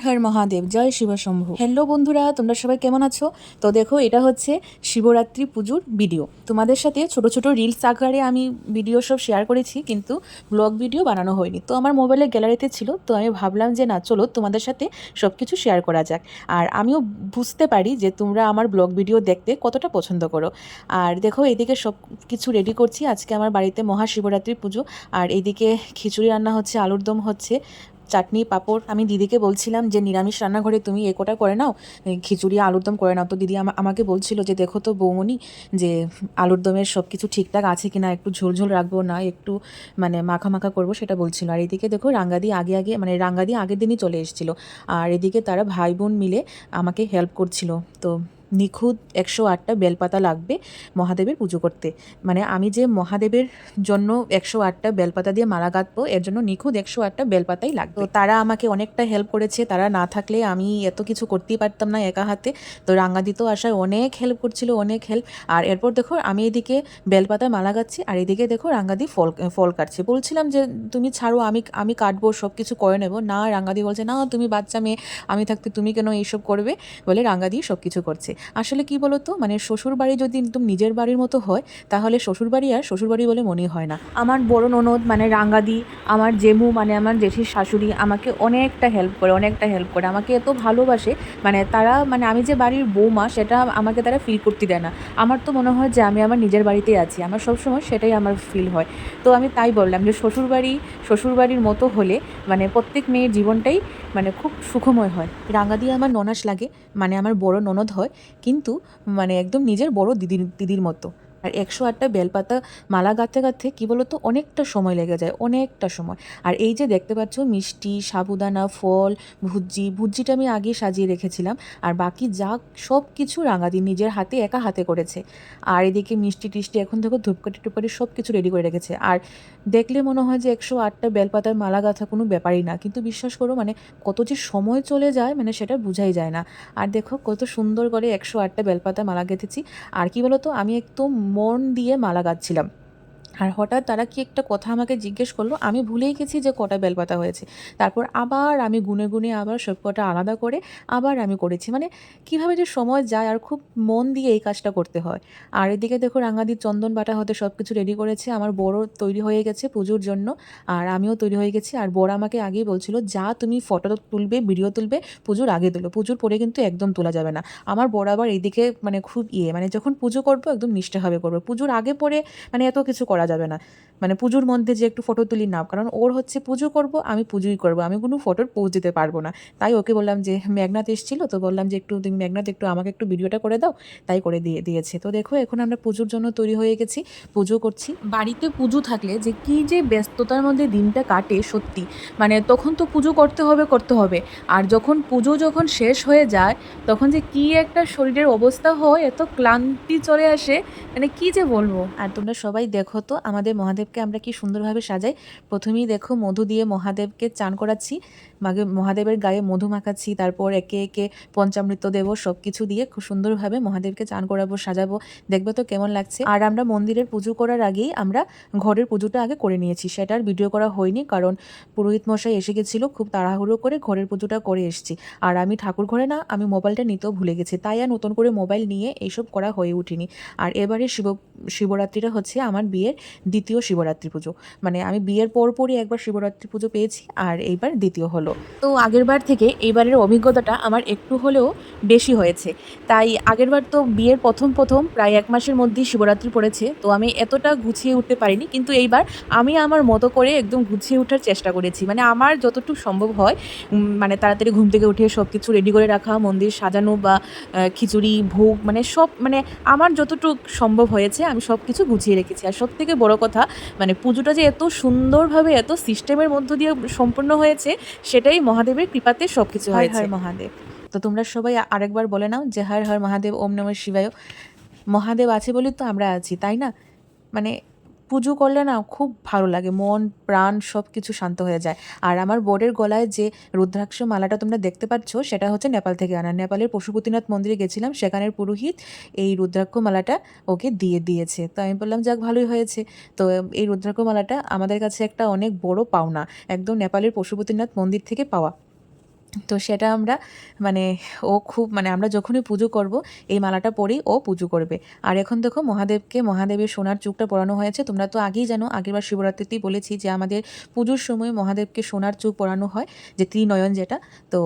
হর মহাদেব, জয় Shiva Shambhu. Hello বন্ধুরা, তোমরা সবাই কেমন আছো? তো দেখো, এটা হচ্ছে শিবরাত্রি পুজোর ভিডিও। তোমাদের সাথে ছোট ছোট রিলস আকারে আমি ভিডিও সব শেয়ার করেছি, কিন্তু ব্লগ ভিডিও বানানো হয়নি। তো আমার মোবাইলের গ্যালারিতে ছিল, তো আমি ভাবলাম যে না, চলো তোমাদের সাথে সব কিছু শেয়ার করা যাক। আর আমিও বুঝতে পারি যে তোমরা আমার ব্লগ ভিডিও দেখতে কতটা পছন্দ করো। আর দেখো, এদিকে সব কিছু রেডি করছি। আজকে আমার বাড়িতে মহাশিবরাত্রি পুজো। আর এইদিকে খিচুড়ি রান্না হচ্ছে, আলুর দম হচ্ছে, চাটনি পাঁপড়। আমি দিদিকে বলছিলাম যে নিরামিষ রান্নাঘরে তুমি কোটা করে নাও, খিচুড়ি আলুর দম করে নাও। তো দিদি আমাকে বলছিল যে দেখো তো বৌমনি, যে আলুর দমের সব কিছু ঠিকঠাক আছে কিনা, একটু ঝোল ঝোল রাখবো না একটু মানে মাখা মাখা করবো, সেটা বলছিল। আর এদিকে দেখো, রাঙ্গাদি আগে আগে মানে রাঙ্গাদি আগের দিনই চলে এসেছিল। আর এদিকে তারা ভাই বোন মিলে আমাকে হেল্প করছিল। তো নিখুঁত 108টা বেলপাতা লাগবে মহাদেবের পুজো করতে। মানে আমি যে মহাদেবের জন্য 108টা বেলপাতা দিয়ে মালা গাঁথবো, এর জন্য নিখুঁত 108টা বেলপাতাই লাগবে। তো তারা আমাকে অনেকটা হেল্প করেছে। তারা না থাকলে আমি এত কিছু করতেই পারতাম না একা হাতে। তো রাঙ্গাদিতেও আসায় অনেক হেল্প করছিল, অনেক হেল্প। আর এরপর দেখো, আমি এদিকে বেলপাতায় মালা গাচ্ছি, আর এদিকে দেখো রাঙ্গাদি ফল কাটছে। বলছিলাম যে তুমি ছাড়ো, আমি আমি কাটবো, সব কিছু করে নেবো। না, রাঙ্গাদি বলছে না, তুমি বাচ্চা মেয়ে, আমি থাকতে তুমি কেন এইসব করবে, বলে রাঙ্গাদি সব কিছু করছে। আসলে কি বলতো, মানে শ্বশুর বাড়ি যদি একদম নিজের বাড়ির মতো হয়, তাহলে শ্বশুরবাড়ি আর শ্বশুরবাড়ি বলে মনে হয় না। আমার বড় ননদ মানে রাঙ্গাদি, আমার জেমু মানে আমার জেঠির শাশুড়ি আমাকে অনেকটা হেল্প করে, অনেকটা হেল্প করে, আমাকে এত ভালোবাসে। মানে তারা, মানে আমি যে বাড়ির বৌমা, সেটা আমাকে তারা ফিল করতে দেয় না। আমার তো মনে হয় যে আমি আমার নিজের বাড়িতেই আছি, আমার সবসময় সেটাই আমার ফিল হয়। তো আমি তাই বললাম যে শ্বশুরবাড়ির মতো হলে মানে প্রত্যেক মেয়ের জীবনটাই মানে খুব সুখময় হয়। রাঙ্গাদি আমার ননাস লাগে, মানে আমার বড় ননদ হয়, কিন্তু মানে একদম নিজের বড় দিদির মতো। আর 108টা বেলপাতা মালা গাঁথতে গাঁথতে কী বলতো, অনেকটা সময় লেগে যায়, অনেকটা সময়। আর এই যে দেখতে পাচ্ছ, মিষ্টি, সাবুদানা, ফল, ভুজিটা আমি আগেই সাজিয়ে রেখেছিলাম। আর বাকি যা সব কিছু রাঙাদি নিজের হাতে, একা হাতে করেছে। আর এদিকে মিষ্টি টিষ্টি এখন দেখো ধূপকাঠি টুপকাঠি সব কিছু রেডি করে রেখেছে। আর দেখলে মনে হয় যে 108টা বেলপাতার মালা গাঁথা কোনো ব্যাপারই না, কিন্তু বিশ্বাস করো মানে কত যে সময় চলে যায়, মানে সেটা বোঝাই যায় না। আর দেখো কত সুন্দর করে 108টা বেলপাতা মালা গেঁথেছি। আর কি বলতো, আমি একদম মন দিয়ে মালা গাঁথছিলাম। আর হঠাৎ তারা কি একটা কথা আমাকে জিজ্ঞেস করলো, আমি ভুলেই গেছি যে কটা বেলপাতা হয়েছে। তারপর আবার আমি গুনে গুনে আবার সব কটা আলাদা করে আবার আমি করেছি। মানে কীভাবে যে সময় যায়, আর খুব মন দিয়ে এই কাজটা করতে হয়। আর এদিকে দেখো, রাঙাদির চন্দন বাটা হতে সব কিছু রেডি করেছে। আমার বড় তৈরি হয়ে গেছে পুজোর জন্য, আর আমিও তৈরি হয়ে গেছি। আর বড় আমাকে আগেই বলছিল, যা তুমি ফটো তুলবে, ভিডিও তুলবে, পুজোর আগে তুলো, পুজোর পরে কিন্তু একদম তোলা যাবে না। আমার বড় আবার এইদিকে মানে খুব মানে যখন পুজো করবো একদম নিষ্ঠাভাবে করবো, পুজোর আগে পরে মানে এত কিছু করা যাবে না। মানে পুজোর মধ্যে যে একটু ফটো তুলি না, কারণ ওর হচ্ছে পুজো করব, আমি পুজোই করব, আমি কোনো ফটোর পোজ দিতে পারবো না। তাই ওকে বললাম যে মেঘনাথ এসেছিলো, তো বললাম যে একটু তুমি মেঘনাথ একটু আমাকে একটু ভিডিওটা করে দাও। তাই করে দিয়েছে। তো দেখো, এখন আমরা পুজোর জন্য তৈরি হয়ে গেছি, পুজো করছি। বাড়িতে পুজো থাকলে যে কি যে ব্যস্ততার মধ্যে দিনটা কাটে সত্যি। মানে তখন তো পুজো করতে হবে। আর যখন শেষ হয়ে যায়, তখন যে কি একটা শরীরের অবস্থা হয়, এত ক্লান্তি চলে আসে, মানে কি যে বলবো। আর তোমরা সবাই দেখো তো আমাদের মহাদেবকে আমরা কি সুন্দরভাবে সাজাই। প্রথমেই দেখো, মধু দিয়ে মহাদেবকে চান করাচ্ছি, মহাদেবের গায়ে মধু মাখাচ্ছি, তারপর একে একে পঞ্চামৃত দেব, সব কিছু দিয়ে খুব সুন্দরভাবে মহাদেবকে চান করাবো, সাজাবো। দেখবে তো কেমন লাগছে। আর আমরা মন্দিরের পুজো করার আগেই আমরা ঘরের পুজোটা আগে করে নিয়েছি, সেটার ভিডিও করা হয়নি, কারণ পুরোহিত মশাই এসে গেছিলো, খুব তাড়াহুড়ো করে ঘরের পুজোটা করে এসেছি। আর আমি ঠাকুর ঘরে না, আমি মোবাইলটা নিতেও ভুলে গেছি, তাই আর নতুন করে মোবাইল নিয়ে এইসব করা হয়ে উঠিনি। আর এবারে শিবরাত্রিটা হচ্ছে আমার বিয়ের দ্বিতীয় শিবরাত্রি পুজো। মানে আমি বিয়ের পরপরই একবার শিবরাত্রি পুজো পেয়েছি, আর এইবার দ্বিতীয় হলো। তো আগেরবার থেকে এইবারের অভিজ্ঞতাটা আমার একটু হলেও বেশি হয়েছে। তাই আগেরবার তো বিয়ের প্রথম প্রায় 1 মাসের মধ্যেই শিবরাত্রি পড়েছে, তো আমি এতটা গুছিয়ে উঠতে পারিনি। কিন্তু এইবার আমি আমার মতো করে একদম গুছিয়ে ওঠার চেষ্টা করেছি, মানে আমার যতটুকু সম্ভব হয়। মানে তাড়াতাড়ি ঘুম থেকে উঠে সব কিছু রেডি করে রাখা, মন্দির সাজানো বা খিচুড়ি ভোগ, মানে সব, মানে আমার যতটুকু সম্ভব হয়েছে আমি সব কিছু গুছিয়ে রেখেছি। আর সবথেকে বড় কথা, মানে পুজোটা যে এত সুন্দরভাবে এত সিস্টেমের মধ্য দিয়ে সম্পূর্ণ হয়েছে, সেটাই মহাদেবের কৃপাতে সব কিছু হয়েছে। হর মহাদেব। তো তোমরা সবাই আরেকবার বলে নাও যে হর হর মহাদেব, ওম নমঃ শিবায়। মহাদেব আছে বলে তো আমরা আছি, তাই না? মানে পুজো করলে না খুব ভালো লাগে, মন প্রাণ সব কিছু শান্ত হয়ে যায়। আর আমার বোর্ডের গলায় যে রুদ্রাক্ষ মালাটা তোমরা দেখতে পাচ্ছ, সেটা হচ্ছে নেপাল থেকে আনা। নেপালের পশুপতিনাথ মন্দিরে গেছিলাম, সেখানের পুরোহিত এই রুদ্রাক্ষ মালাটা ওকে দিয়েছে। তো আমি বললাম যাক, ভালোই হয়েছে। তো এই রুদ্রাক্ষ মালাটা আমাদের কাছে একটা অনেক বড় পাওনা, একদম নেপালের পশুপতিনাথ মন্দির থেকে পাওয়া। তো সেটা আমরা মানে ও খুব মানে আমরা যখনই পুজো করব এই মালাটা পরেই ও পুজো করবে। আর এখন দেখো মহাদেবের সোনার চূড়টা পরানো হয়েছে। তোমরা তো আগেই জানো, আগেরবার শিবরাত্রিতেই বলেছি যে আমাদের পুজোর সময় মহাদেবকে সোনার চূড় পরানো হয়, যে ত্রিনয়ন যেটা। তো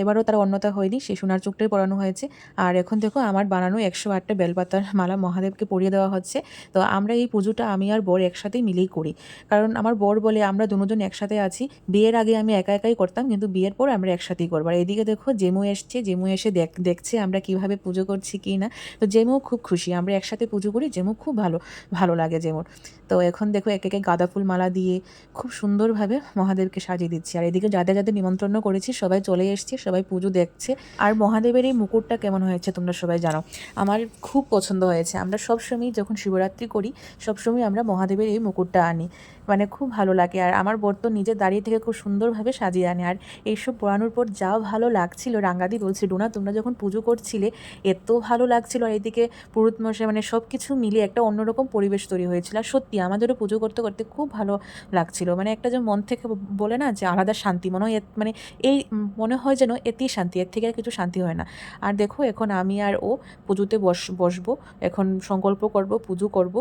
এবারও তার অন্যতা হয়নি, সেই সোনার চূড়টাই পরানো হয়েছে। আর এখন দেখো আমার বানানো 108টা বেলপাতার মালা মহাদেবকে পরিয়ে দেওয়া হচ্ছে। তো আমরা এই পুজোটা আমি আর বর একসাথেই মিলেই করি, কারণ আমার বর বলে আমরা দুজন একসাথে আছি। বিয়ের আগে আমি একা একাই করতাম, কিন্তু বিয়ের পর আমরা একসাথেই করবো। আর এদিকে দেখো জেমু এসছে, জেমু এসে দেখছে আমরা কিভাবে পুজো করছি কি না। তো জেমু খুব খুশি, আমরা একসাথে পুজো করি, জেমু খুব ভালো ভালো লাগে জেমুর। তো এখন দেখো এক একে গাঁদা ফুল মালা দিয়ে খুব সুন্দরভাবে মহাদেবকে সাজিয়ে দিচ্ছি। আর এদিকে যাদের যাদের নিমন্ত্রণ করেছি সবাই চলে এসছে, সবাই পুজো দেখছে। আর মহাদেবের এই মুকুটটা কেমন হয়েছে তোমরা সবাই জানো, আমার খুব পছন্দ হয়েছে। আমরা সবসময় যখন শিবরাত্রি করি সবসময় আমরা মহাদেবের এই মুকুটটা আনি, মানে খুব ভালো লাগে। আর আমার বর তো নিজে দাঁড়িয়ে থেকে খুব সুন্দরভাবে সাজিয়ে আনে। আর এইসব পরানোর পর যা ভালো লাগছিল, রাঙ্গাদি বলছে ডোনা তোমরা যখন পুজো করছিলে এত ভালো লাগছিল। আর এদিকে পুরুত মশাই মানে সব কিছু মিলিয়ে একটা অন্যরকম পরিবেশ তৈরি হয়েছিল। আর সত্যি আমাদেরও পুজো করতে করতে খুব ভালো লাগছিল, মানে একটা যে মন থেকে বলে না যে আলাদা শান্তি মনে হয়, মানে এই মনে হয় যেন এতেই শান্তি, এর থেকে আর কিছু শান্তি হয় না। আর দেখো এখন আমি আর ও পুজোতে বসবো, এখন সংকল্প করব, পুজো করব।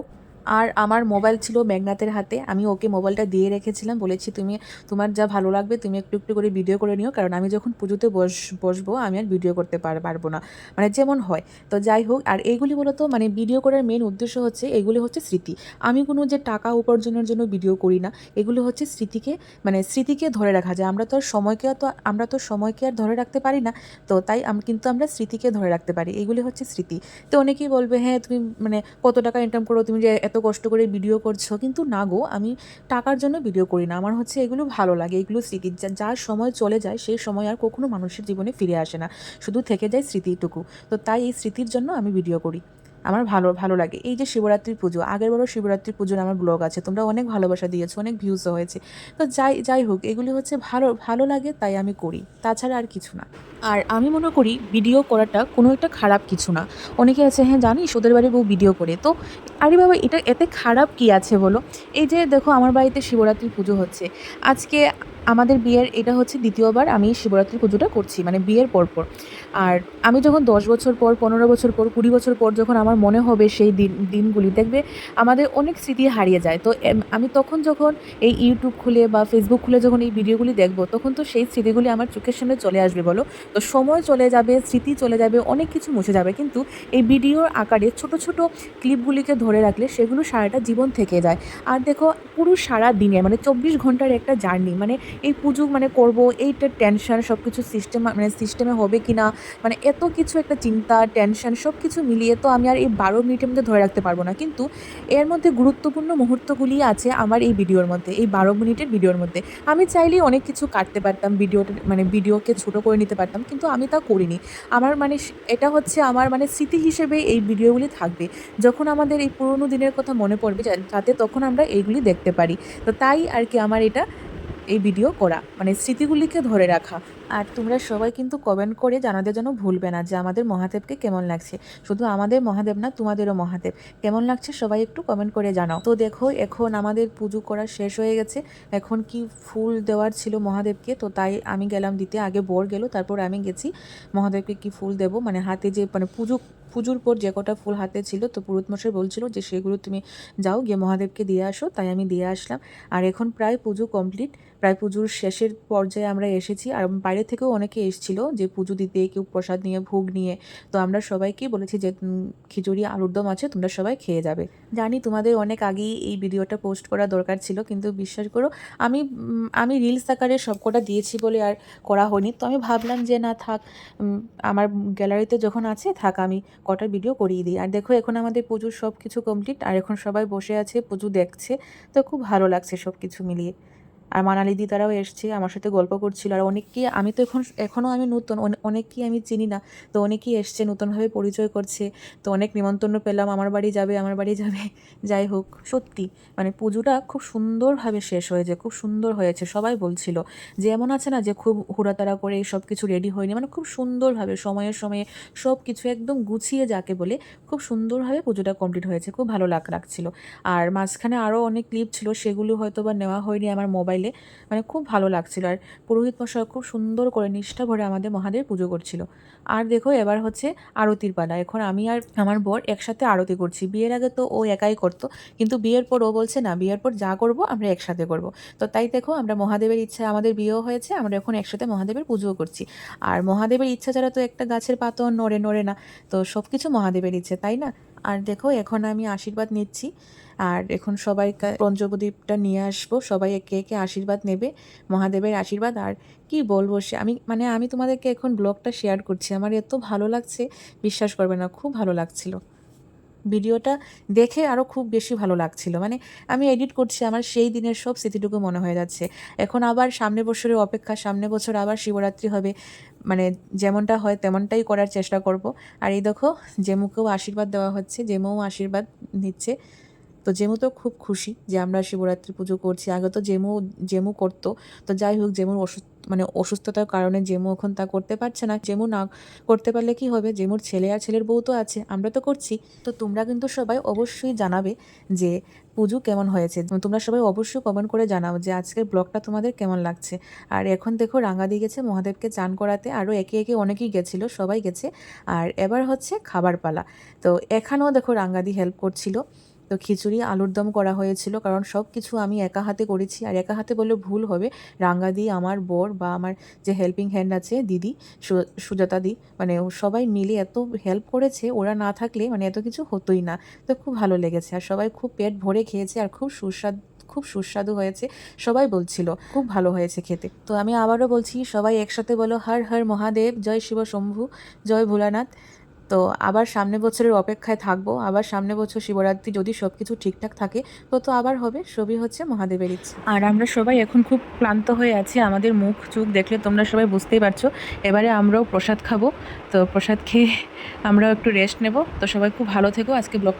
আর আমার মোবাইল ছিল মেঘনাথের হাতে, আমি ওকে মোবাইলটা দিয়ে রেখেছিলাম, বলেছি তুমি তোমার যা ভালো লাগবে তুমি একটু একটু করে ভিডিও করে নিও, কারণ আমি যখন পুজোতে বসবো আমি আর ভিডিও করতে পারবো না, মানে যেমন হয়। তো যাই হোক, আর এইগুলি বলতো মানে ভিডিও করার মেন উদ্দেশ্য হচ্ছে এগুলি হচ্ছে স্মৃতি। আমি কোনো যে টাকা উপার্জনের জন্য ভিডিও করি না, এগুলো হচ্ছে স্মৃতিকে ধরে রাখা যায়। আমরা তো সময়কে আর ধরে রাখতে পারি না, তো তাই কিন্তু আমরা স্মৃতিকে ধরে রাখতে পারি, এগুলি হচ্ছে স্মৃতি। তো অনেকেই বলবে হ্যাঁ তুমি মানে কত টাকা ইনকাম করো, তুমি যে এত কষ্ট করে ভিডিও করছো, কিন্তু না গো, আমি টাকার জন্য ভিডিও করি না, আমার হচ্ছে এগুলো ভালো লাগে, এগুলো স্মৃতি। যার সময় চলে যায় সেই সময় আর কখনো মানুষের জীবনে ফিরে আসে না, শুধু থেকে যায় স্মৃতিটুকু। তো তাই এই স্মৃতির জন্য আমি ভিডিও করি, আমার ভালো ভালো লাগে। এই যে শিবরাত্রির পুজো, আগেরবারও শিবরাত্রির পুজোর আমার ব্লগ আছে, তোমরা অনেক ভালোবাসা দিয়েছো, অনেক ভিউজও হয়েছে। তো যাই হোক, এগুলি হচ্ছে ভালো ভালো লাগে তাই আমি করি, তাছাড়া আর কিছু না। আর আমি মনে করি ভিডিও করাটা কোনো একটা খারাপ কিছু না। অনেকে আছে হ্যাঁ জানিস ওদের বাড়ি বউ ভিডিও করে, তো আরে বাবা এতে খারাপ কি আছে বলো। এই যে দেখো আমার বাড়িতে শিবরাত্রির পুজো হচ্ছে আজকে, আমাদের বিয়ের এটা হচ্ছে দ্বিতীয়বার আমি শিবরাত্রির পুজোটা করছি, মানে বিয়ের পরপর। আর আমি যখন 10 বছর পর, 15 বছর পর, 20 বছর পর যখন আমার মনে হবে সেই দিনগুলি, দেখবে আমাদের অনেক স্মৃতি হারিয়ে যায়। তো আমি তখন যখন এই ইউটিউব খুলে বা ফেসবুক খুলে যখন এই ভিডিওগুলি দেখবো, তখন তো সেই স্মৃতিগুলি আমার চোখের সামনে চলে আসবে বলো। তো সময় চলে যাবে, স্মৃতি চলে যাবে, অনেক কিছু মুছে যাবে, কিন্তু এই ভিডিওর আকারে ছোট ছোট ক্লিপগুলিকে ধরে রাখলে সেগুলো সারাটা জীবন থেকে যায়। আর দেখো পুরো সারা দিনে মানে 24 ঘন্টার একটা জার্নি, মানে এই পুজো মানে করব, এইটা টেনশন, সব কিছু সিস্টেমে হবে কি না, মানে এত কিছু একটা চিন্তা টেনশন সব কিছু মিলিয়ে তো আমি আর এই 12 মিনিটের মধ্যে ধরে রাখতে পারবো না। কিন্তু এর মধ্যে গুরুত্বপূর্ণ মুহূর্তগুলি আছে আমার এই ভিডিওর মধ্যে, এই 12 মিনিটের ভিডিওর মধ্যে। আমি চাইলেই অনেক কিছু কাটতে পারতাম, ভিডিওকে ছোটো করে নিতে পারতাম, কিন্তু আমি তা করিনি। আমার মানে এটা হচ্ছে আমার মানে স্মৃতি হিসেবে এই ভিডিওগুলি থাকবে, যখন আমাদের এই পুরোনো দিনের কথা মনে পড়বে যাতে তখন আমরা এইগুলি দেখতে পারি। তো তাই আর কি আমার এটা এই ভিডিও করা, মানে স্মৃতিগুলিকে ধরে রাখা। আর তোমরা সবাই কিন্তু কমেন্ট করে জানাতে যেন ভুলবে না যে আমাদের মহাদেবকে কেমন লাগছে। শুধু আমাদের মহাদেব না, তোমাদেরও মহাদেব কেমন লাগছে সবাই একটু কমেন্ট করে জানাও। তো দেখো এখন আমাদের পুজো করা শেষ হয়ে গেছে, এখন কি ফুল দেওয়ার ছিল মহাদেবকে, তো তাই আমি গেলাম দিতে, আগে বর গেল তারপর আমি গেছি। মহাদেবকে কি ফুল দেব, মানে হাতে যে মানে পুজোর পর যে কটা ফুল হাতে ছিল, তো পুরোহিতমশাই বলছিল যে সেগুলো তুমি যাও গিয়ে মহাদেবকে দিয়ে আসো, তাই আমি দিয়ে আসলাম। আর এখন প্রায় পুজো কমপ্লিট, প্রায় পুজোর শেষের পর্যায়ে আমরা এসেছি। আর বাইরে থেকেও অনেকে এসেছিলো যে পুজো দিতে, কেউ প্রসাদ নিয়ে, ভোগ নিয়ে। তো আমরা সবাইকেই বলেছি যে খিচুড়ি আলুর দম আছে, তোমরা সবাই খেয়ে যাবে। জানি তোমাদের অনেক আগেই এই ভিডিওটা পোস্ট করা দরকার ছিল, কিন্তু বিশ্বাস করো আমি রিলস আকারে সবকটা দিয়েছি বলে আর করা হয়নি। তো আমি ভাবলাম যে না থাক, আমার গ্যালারিতে যখন আছে থাক, আমি কটা ভিডিও করিয়ে দিই। আর দেখো এখন আমাদের পুজোর সব কিছু কমপ্লিট, আর এখন সবাই বসে আছে পুজো দেখছে। তো খুব ভালো লাগছে সব কিছু মিলিয়ে। আর মানালিদি তারাও এসছে, আমার সাথে গল্প করছিল। আর অনেককেই আমি তো এখনও আমি নতুন, অনেককেই আমি চিনি না, তো অনেকেই এসছে নতুনভাবে পরিচয় করছে। তো অনেক নিমন্ত্রণ পেলাম, আমার বাড়ি যাবে আমার বাড়ি যাবে। যাই হোক, সত্যি মানে পুজোটা খুব সুন্দরভাবে শেষ হয়েছে, খুব সুন্দর হয়েছে। সবাই বলছিল যে এমন আছে না যে খুব হুড়াতাড়া করে সব কিছু রেডি হয়নি, মানে খুব সুন্দরভাবে সময়ে সময়ে সব কিছু একদম গুছিয়ে যাকে বলে খুব সুন্দরভাবে পুজোটা কমপ্লিট হয়েছে, খুব ভালো লাগছিল। আর মাঝখানে আরও অনেক ক্লিপ ছিল, সেগুলো হয়তো বা নেওয়া হয়নি আমার মোবাইল মোবাইলে, মানে খুব ভালো লাগছিল। আর পুরোহিত মশাই খুব সুন্দর করে নিষ্ঠা ভরে আমাদের মহাদেব পুজো করছিল। আর দেখো এবার হচ্ছে আরতির পালা। এখন আমি আর আমার বর একসাথে আরতি করছি। বিয়ের আগে তো ও একাই করতো, কিন্তু বিয়ের পর ও বলছে না, বিয়ের পর যা করব আমরা একসাথে করব। তো তাই দেখো আমরা মহাদেবের ইচ্ছায় আমাদের বিয়েও হয়েছে, আমরা এখন একসাথে মহাদেবের পুজোও করছি। আর মহাদেবের ইচ্ছা ছাড়া তো একটা গাছের পাতাও নড়ে না। তো সব কিছু মহাদেবের ইচ্ছে, তাই না? আর দেখো এখন আমি আশীর্বাদ নিচ্ছি। আর এখন সবাই পঞ্চপ্রদীপটা নিয়ে আসবো, সবাই একে একে আশীর্বাদ নেবে, মহাদেবের আশীর্বাদ। আর কি বলবো, আমি তোমাদেরকে এখন ব্লগটা শেয়ার করছি, আমার এত ভালো লাগছে, বিশ্বাস করবে না, খুব ভালো লাগছিল। ভিডিওটা দেখে আরও খুব বেশি ভালো লাগছিল, মানে আমি এডিট করছি, আমার সেই দিনের সব স্মৃতিটুকু মনে হয়ে যাচ্ছে। এখন আবার সামনের বছরের অপেক্ষা, সামনের বছর আবার শিবরাত্রি হবে, মানে যেমনটা হয় তেমনটাই করার চেষ্টা করব। আর এই দেখো জেমুকেও আশীর্বাদ দেওয়া হচ্ছে, জেমুও আশীর্বাদ নিচ্ছে। তো জেমু তো খুব খুশি যে আমরা শিবরাত্রি পুজো করছি। আগে তো জেমু করতো, তো যাই হোক জেমুর অসুস্থতার কারণে জেমু এখন তা করতে পারছে না। জেমু না করতে পারলে কি হবে, জেমুর ছেলে আর ছেলের বউ তো আছে, আমরা তো করছি। তো তোমরা কিন্তু সবাই অবশ্যই জানাবে যে পুজো কেমন হয়েছে। তোমরা সবাই অবশ্যই কমেন্ট করে জানাও যে আজকের ব্লগটা তোমাদের কেমন লাগছে। আর এখন দেখো রাঙাদি গেছে মহাদেবকে চান করাতে, আরও একে একে অনেকেই গেছিলো, সবাই গেছে। আর এবার হচ্ছে খাবার পালা। তো এখানেও দেখো রাঙাদি হেল্প করছিল। তো খিচুড়ি আলুর দম করা হয়েছিল, কারণ সব কিছু আমি একা হাতে করেছি। আর একা হাতে বললে ভুল হবে, রাঙ্গাদি, আমার বর বা আমার যে হেল্পিং হ্যান্ড আছে দিদি সুজাতা দি, মানে সবাই মিলে এত হেল্প করেছে, ওরা না থাকলে মানে এত কিছু হতোই না। তো খুব ভালো লেগেছে, আর সবাই খুব পেট ভরে খেয়েছে, আর খুব সুস্বাদু হয়েছে। সবাই বলছিল খুব ভালো হয়েছে খেতে। তো আমি আবারও বলছি, সবাই একসাথে বলো হর হর মহাদেব, জয় শিব শম্ভু, জয় ভোলানাথ। তো আবার সামনে বছরের অপেক্ষায় থাকবো, আবার সামনে বছর শিবরাত্রি যদি সব কিছু ঠিকঠাক থাকে তো আবার হবে, সবই হচ্ছে মহাদেবের ইচ্ছে। আর আমরা সবাই এখন খুব ক্লান্ত হয়ে আছি, আমাদের মুখ চোখ দেখলে তোমরা সবাই বুঝতেই পারছো। এবারে আমরাও প্রসাদ খাবো, তো প্রসাদ খেয়ে আমরাও একটু রেস্ট নেব। তো সবাই খুব ভালো থেকো, আজকে ব্লগটা